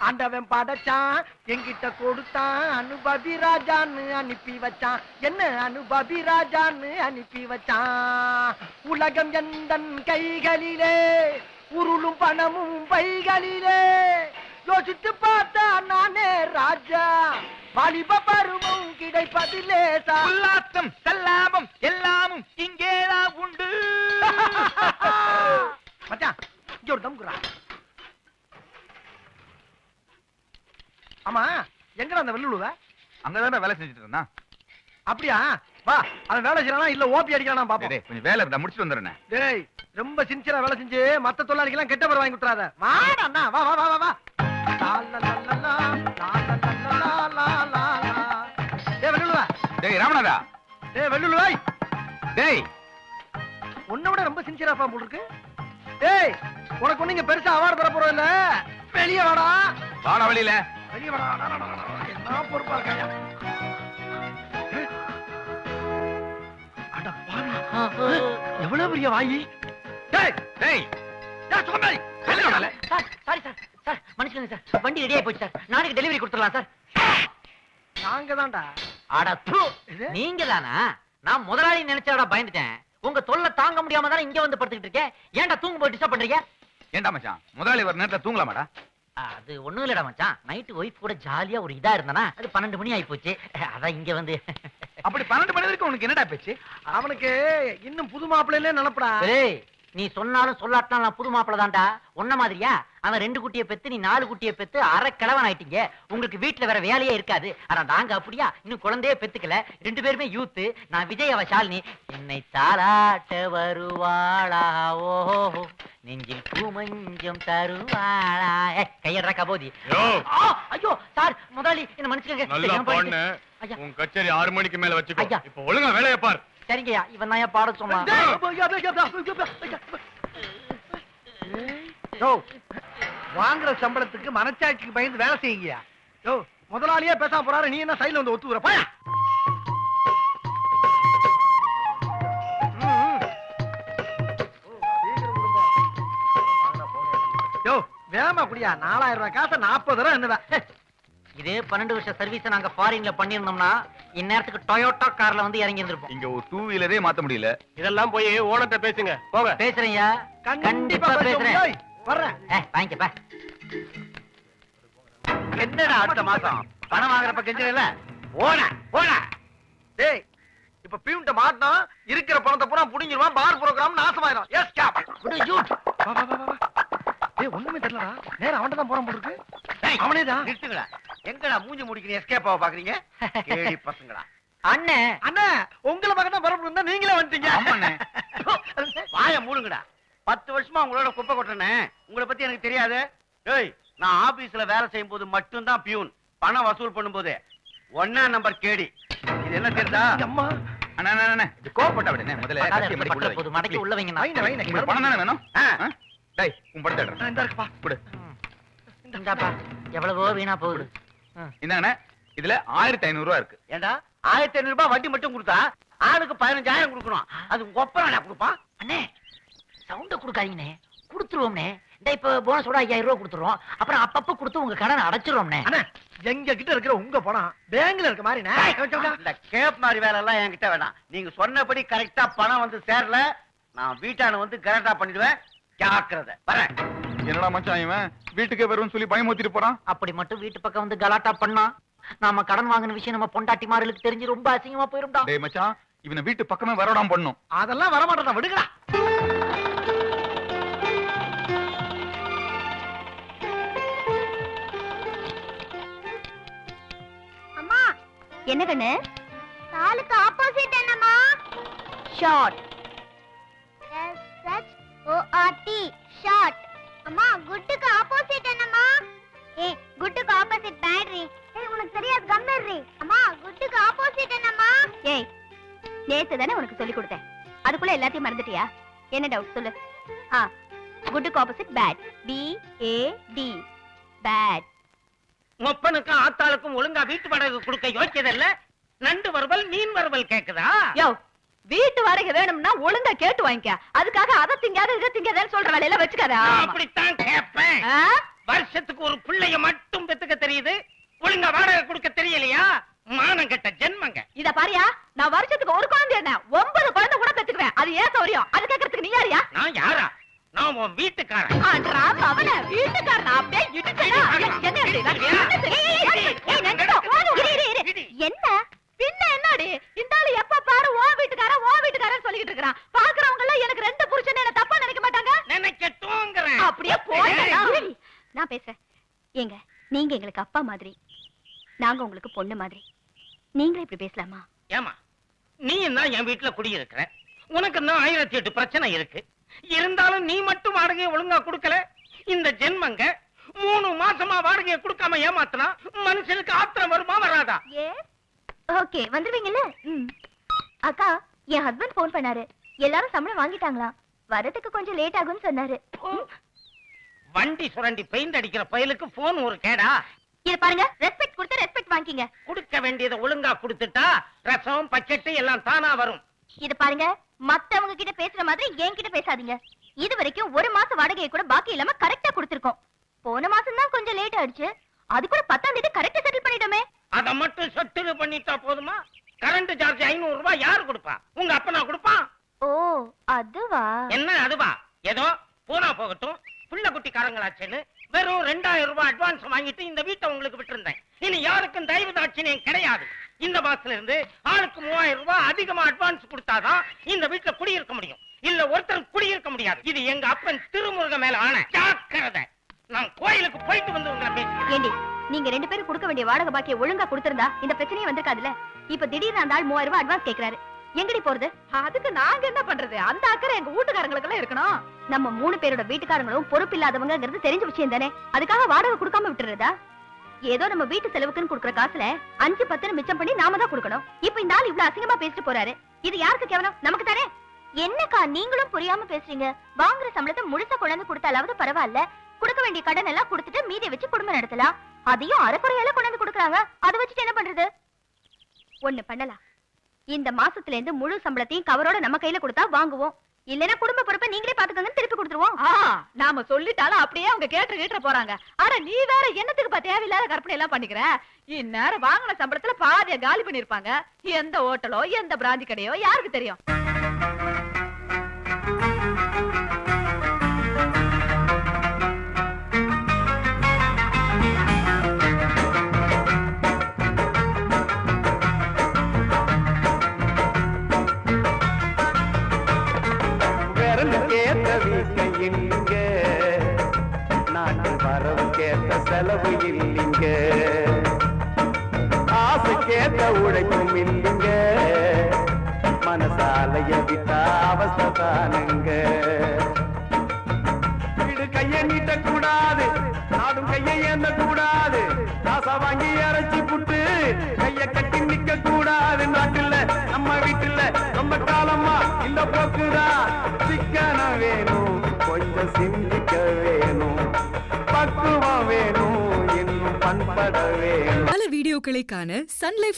ஆண்டவன் படைச்சான் என்கிட்ட கொடுத்தான் அனுபவி ராஜான்னு அனுப்பி வச்சான் என்ன அனுபவி ராஜான்னு அனுப்பி வச்சான் உலகம் எந்தன் கைகளிலே உருளும் பணமும் பைகளிலே யோசித்து பார்த்தா நானே ராஜா வாலிப பருவம் கிடைப்பதிலே உல்லாசம் சல்லாபம் எல்லாமும் இங்கேதான் உண்டு. மச்சான் இங்க ஒரு தம்குறா. ஆமா எங்கடா அந்த வெள்ளுழுவ? அங்கதானே வேலை செஞ்சுட்டு இருந்தா. அப்படியா? வா அவன் வேலை செய்யறானா இல்ல ஓபி அடிக்கிறானா பாப்போம். கொஞ்சம் வேலை இருந்தா முடிச்சுட்டு வந்துடுறேன். டேய் ரொம்ப சின்சியரா வேலை செஞ்சு மத்த தொழிலாளிகளாம் கெட்ட பேர் வாங்கி விட்டுறாத. வாடா அண்ணா வா வா வா வா. டேய் வெள்ளுழுவ. டேய் ராமநாதா. டேய் வெள்ளுழுவாய். டேய் உன்னை விட ரொம்ப சின்சியரா இருப்பான் போல இருக்கு. டேய் உனக்கு ஒண்ணு இங்க பெருசா அவார்டு தர போறோம் இல்ல. வெளியே வாடா. வாடா வெளியில. வெளியே வாடா. என்ன பொறுப்பா இருக்காயா? அட பாவி. எவ்வளவு பெரிய வாயி. டேய் டேய் டேய் சோம்பேறி. சார் சாரி சார் சார் மன்னிச்சுங்க சார் வண்டி ரெடியா போச்சு சார் நாளைக்கு டெலிவரி கொடுத்துடலாம் சார். நாங்க தான்டா. அட நீங்க தானா? நான் முதலாளி நினைச்சா பயந்துட்டேன். உங்க தொல்லை தாங்க முடியாம தானே இங்க வந்து படுத்துக்கிட்டு இருக்கேன். ஏன்டா தூங்க போய் டிஸ்டர்ப் பண்றீங்க? ஏண்டா மச்சான் முதலாளி வர நேரத்துல தூங்கலாமாடா? அது ஒண்ணும் இல்லடா மச்சான். நைட்டு ஒய்ஃப் கூட ஜாலியா ஒரு இதா இருந்தானா அது 12 மணி ஆயி போச்சு. அதான் இங்க வந்து. அப்படி 12 மணி வரைக்கும் உனக்கு என்னடா பேச்சு? அவனுக்கு இன்னும் புது மாப்பிள்ளையிலே நினைப்படா. ஏய் நீ சொன்னாலும் சொல்லாட்டினாலும் நான் புது மாப்பிள தான்டா. ஒன்ன மாதிரியா அவன் 2 குட்டியை பெத்து நீ 4 குட்டியை பெத்து அரை கிழவன் ஆயிட்டீங்க. உங்களுக்கு வீட்டுல வேற வேலையே இருக்காது. ஆனா நாங்க அப்படியா இன்னும் குழந்தையே பெத்துக்கல. 2 பேருமே யூத்து. நான் விஜய் அவ ஷாலினி. என்னை தாளாட்ட வருவாளா ஓஹோ நெஞ்சில் பூமஞ்சம் தருவாளா. கையடா கபோதி. ஐயோ சார் முதலாளி என்ன மன்னிச்சுக்கங்க. உன் கச்சேரி 6 மணிக்கு மேல வச்சுக்கோ. இப்ப ஒழுங்கா வேலையை பார். சரிங்கய்யா இவன் தான் பாட சொன்னான். வாங்குற சம்பளத்துக்கு மனச்சாட்சிக்கு பயந்து வேலை செய்யுங்கயா. யோ முதலாளியே பேசாம போறாரு. நீ என்ன சைடுல வந்து ஒத்துக்குற? போயா. யோ வேமா குடியா. 4000 ரூபாய் காசை 40 ரூபாய் என்னதான். இதே 12 வருஷம் சர்வீஸ் நாங்க ஃபாரின்ல பண்ணிருந்தோம்னா இந்நேரத்துக்கு டொயோட்டா கார்ல வந்து இறங்கி இருந்திருப்போம். இங்க ஒரு 2 வீலரே மாத்த முடியல. இதெல்லாம் போய் ஓனர்ட்ட பேசுங்க. போங்க. பேசுறேன்யா கண்டிப்பா பேசுறேன். வர்றேன். வாங்கிக்கப்பா. என்னடா அடுத்த மாசம் பணம் வாங்குறப்ப கெஞ்சல போன. டேய் இப்ப பியூன்ட்ட மாட்டோம். இருக்கிற பணத்தை பூரா புடிங்கிடுவான். பார் புரோகிராம் நாசமாயிரும். Escape. வா வா வா வா. டேய் ஒண்ணுமே தெரியலடா. நேரா அவன்ட்ட தான் போறான் போல இருக்கு. அவனே தான். நிறுத்துங்கடா. எங்கடா மூஞ்சி முடிக்கிறீங்க? எஸ்கேப் ஆக பாக்குறீங்க? கேடி பசங்களா. அண்ணே அண்ணே உங்களை பக்கம் தான் வரணும் இருந்தா நீங்களே வந்துட்டீங்க. ஆமாண்ணே. வாய மூடுங்கடா. 10 வருஷமா உங்களோட குப்பை கொட்டனே. உங்களை பத்தி எனக்கு தெரியாது. ஏய் நான் ஆபீஸ்ல வேலை செய்யும் போது மட்டும் தான் பியூன். பணம் வசூல் பண்ணும்போது 1ஆம் நம்பர் கேடி. இது என்ன தெரியுதா? அம்மா அண்ணா அண்ணா இது கோவப்பட்ட விடுனே. முதல்ல கட்டி மடி பக்கத்துல போடு மடக்கி உள்ள வைங்க. உங்களுக்கு பணம் தானே வேணும்? டேய் உன் பணத்தை எடுறேன். இந்த இருக்குப்பா. குடு. இந்தாப்பா. எவ்வளவோ வீணா போகுது. இந்தாங்கண்ணே இதுல 1500 ரூபாய் இருக்கு. ஏண்டா 1500 ரூபாய் வட்டி மட்டும் கொடுத்தா ஆளுக்கு 15000 கொடுக்கணும். அது ஒப்பறானே கொடுப்பான். அண்ணே சவுண்ட கொடுக்காதீங்கண்ணே. கொடுத்துருவோம்ண்ணே. இந்த இப்ப போனஸோட 5000 ரூபாய் கொடுத்துருவோம். அப்புறம் அப்பப்ப கொடுத்து உங்க கடனை அடைச்சிருவோம்ண்ணே. அண்ணே எங்க கிட்ட இருக்கிற உங்க பணம் பேங்க்ல இருக்க மாதிரி. இந்த கேப் மாதிரி வேலை எல்லாம் என்கிட்ட வேணாம். நீங்க சொன்னபடி கரெக்டா பணம் வந்து சேரல நான் வீட்டான வந்து கரெக்டா பண்ணிடுவேன். ஜாக்கிரதை. வரேன். என்னடா மச்சான் இவன் வீட்டுக்கே வரும்னு சொல்லி பயமுறுத்திட்டு போறான். அப்படி மட்டும் வீட்டு பக்கம் வந்து கலாட்டா பண்ணா நாம கடன் வாங்கின விஷயம் நம்ம பொண்டாட்டி மார்களுக்கு தெரிஞ்சு ரொம்ப அசிங்கமா போயிரும்டா. டேய் மச்சான் இவனை வீட்டு பக்கமே வரடாம் பண்ணும். அதெல்லாம் வர மாட்டேன். விடுங்கடா. அம்மா என்ன கண்ணு? சாலுக்கு ஆப்போசிட் என்னம்மா? ஷார்ட். SHORT short. அம்மா குட்டுக்கு ஆப்போசிட் என்னம்மா? ஏய் குட்டுக்கு ஆப்போசிட் பேட்டரி. ஏய் உனக்கு தெரியாது கம்மேறி. அம்மா குட்டுக்கு ஆப்போசிட் என்னம்மா? ஏய் நேத்து தானே உனக்கு சொல்லி கொடுத்தேன். அதுக்குள்ள எல்லாத்தையும் மறந்துட்டியா? என்ன டவுட் சொல்லு. குட்டுக்கு ஆப்போசிட் பேட். BAD bad. மொப்பனுக்கும் ஆத்தாளுக்கும் ஒழுங்கா வீட்டு வாடகை கொடுக்க யோசிச்சதில்ல. நண்டு வறுவல் மீன் வறுவல் கேக்குதா? யோ வீட்டு வாடகை வேணும்னா ஒழுங்கா கேட்டு வாங்கிக்க. அதுக்காக அதை திங்காத இதை திங்காதன்னு சொல்ற வேலையில வச்சுக்காத. அப்படித்தான் கேட்பேன். வருஷத்துக்கு ஒரு பிள்ளைய மட்டும் என்ன பின்ன என்னடி இந்த ஆளு எப்ப பாரு ஓ வீட்டுக்காரன் சொல்லிட்டு இருக்கான். பாக்குறவங்க எல்லாம் எனக்கு ரெண்டு புருஷன் என்ன தப்பா நினைக்க மாட்டாங்க. நினைக்கட்டும்ங்கறேன். அப்படியே போய் நான் பேசுறேன். ஏங்க நீங்க எங்களுக்கு அப்பா மாதிரி, நாங்க உங்களுக்கு பொண்ணு மாதிரி. நீங்களே இப்படி பேசலாமா? ஏமா நீ என்ன என் வீட்டுல குடியிருக்கிற, உனக்கு இன்னும் 1008 பிரச்சனை இருக்கு. இருந்தாலும் நீ மட்டும் வாடகையை ஒழுங்கா கொடுக்கல. இந்த ஜென்மங்க 3 மாசமா வாடகையை கொடுக்காம ஏமாத்தினா மனுஷனுக்கு ஆத்திரம் வருமா வராதா? ஓகே வந்துருவீங்கல்ல. அக்கா என் ஹஸ்பண்ட் போன் பண்ணாரு. எல்லாரும் சம்பளம் வாங்கிட்டாங்களாம். வரதுக்கு கொஞ்சம் லேட் ஆகும்னு சொன்னாரு. வண்டி சுரண்டி பெயிண்ட் அடிக்கிற பயலுக்கு போன் ஒரு கேடா? இது பாருங்க, ரெஸ்பெக்ட் கொடுத்து ரெஸ்பெக்ட் வாங்கிங்க. கொடுக்க வேண்டியதை ஒழுங்கா கொடுத்துட்டா ரசம் பச்செட்டு எல்லாம் தானா வரும். இது பாருங்க, மத்தவங்க கிட்ட பேசுற மாதிரி என்கிட்ட பேசாதீங்க. இது வரைக்கும் 1 மாசம் வாடகையை கூட பாக்கி இல்லாம கரெக்டா கொடுத்திருக்கோம். போன மாசம் தான் கொஞ்சம் லேட் ஆயிடுச்சு. அது கூட 10ஆம் தேதி கரெக்டா செட்டில் பண்ணிட்டோமே. அத மட்டும் செட்டில் பண்ணிட்டா போதுமா? கரண்ட் சார்ஜ் 500 ரூபாய் யாரு கொடுப்பா? உங்க அப்பனா கொடுப்பான். ஓ அதுவா? என்ன அதுவா? ஏதோ போனா போகட்டும், புள்ள குட்டிக்காரங்களாச்சேன்னு வெறும் 2000 ரூபாய் அட்வான்ஸ் வாங்கிட்டு இந்த வீட்டை உங்களுக்கு விட்டுருந்தேன். இனி யாருக்கும் தயவு தாட்சியம் கிடையாது. இந்த மாசத்துல இருந்து ஆளுக்கு 3000 ரூபாய் அதிகமா அட்வான்ஸ் கொடுத்தாதான் இந்த வீட்டுல குடியிருக்க முடியும். இல்ல ஒருத்தர் குடியிருக்க முடியாது. இது எங்க அப்பன் திருமுருக மேல ஆன ஜாக்கிரதை. நான் கோயிலுக்கு போயிட்டு வந்து உங்களை பேசுறேன். ஏண்டி நீங்க 2 பேரும் கொடுக்க வேண்டிய வாடகை பாக்கியை ஒழுங்கா கொடுத்திருந்தா இந்த பிரச்சனையே வந்திருக்காதுல்ல. இப்ப திடீர்னு அந்த ஆள் 3000 ரூபாய் அட்வான்ஸ் கேக்குறாரு. எங்கடி போறது? அதுக்கு நாங்க என்ன பண்றது? அந்த அக்கறை எங்க வீட்டுக்காரங்களுக்கு எல்லாம் இருக்கணும். நம்ம 3 பேரோட வீட்டுக்காரங்களும் பொறுப்பு இல்லாதவங்கிறது தெரிஞ்ச விஷயம் தானே. அதுக்காக வாடகை கொடுக்காம விட்டுறதா? ஏதோ நம்ம வீட்டு செலவுக்குன்னு கொடுக்குற காசுல 5-10 மிச்சம் பண்ணி நாம தான் கொடுக்கணும். இப்ப இந்த ஆள் இவ்வளவு அசிங்கமா பேசிட்டு போறாரு. இது யாருக்கு கேவலம்? நமக்கு தானே. என்னக்கா நீங்களும் புரியாம பேசுறீங்க? வாங்குற சம்பளத்தை முழுசா கொண்டாந்து கொடுத்தாலாவது பரவாயில்ல. கொடுக்க வேண்டிய கடன் எல்லாம் கொடுத்துட்டு மீதியை வச்சு குடும்பம் நடத்தலாம். அதையும் அரைக்குறையால கொண்டாந்து கொடுக்குறாங்க. அதை வச்சுட்டு என்ன பண்றது? ஒண்ணு பண்ணலாம். இந்த மாசத்துல இருந்து முழு சம்பளத்தையும் கவரோட நம்ம கையில கொடுத்தா வாங்குவோம். இல்லனா குடும்ப பொறுப்பை நீங்களே பாத்துக்கங்கன்னு திருப்பி கொடுத்துருவோம். நாம சொல்லிட்டாலும் அப்படியே அவங்க கேட்டு போறாங்க. ஆனா நீ வேற என்னத்துக்கு தேவையில்லாத கற்பனை எல்லாம் பண்ணிக்கிற? இந்நேரம் வாங்கின சம்பளத்துல பாதிய காலி பண்ணிருப்பாங்க. எந்த ஹோட்டலோ எந்த பிராந்தி கடையோ யாருக்கு தெரியும்? இல்லைங்க, நாட்டு வரவு கேட்ட செலவு இல்லைங்க, ஆசை கேட்ட உழைப்பும் இல்லைங்க, மனசாலைய விட்டா அவசதானுங்க. வீடு கைய நீட்ட கூடாது, நாடும் கையை ஏந்த கூடாது, காசா வாங்கி அரைச்சி புட்டு கைய கட்டி நிக்க கூடாது. நாட்டுல நம்ம வீட்டுல ரொம்ப காலமா இந்த போக்குதான். சிக்கனம் வேணும், கொஞ்சம் சிந்திக்க வேணும், பக்குவம் வேணும், இன்னும் பண்பட வேணும். பல வீடியோக்களை காண சன் லைஃப்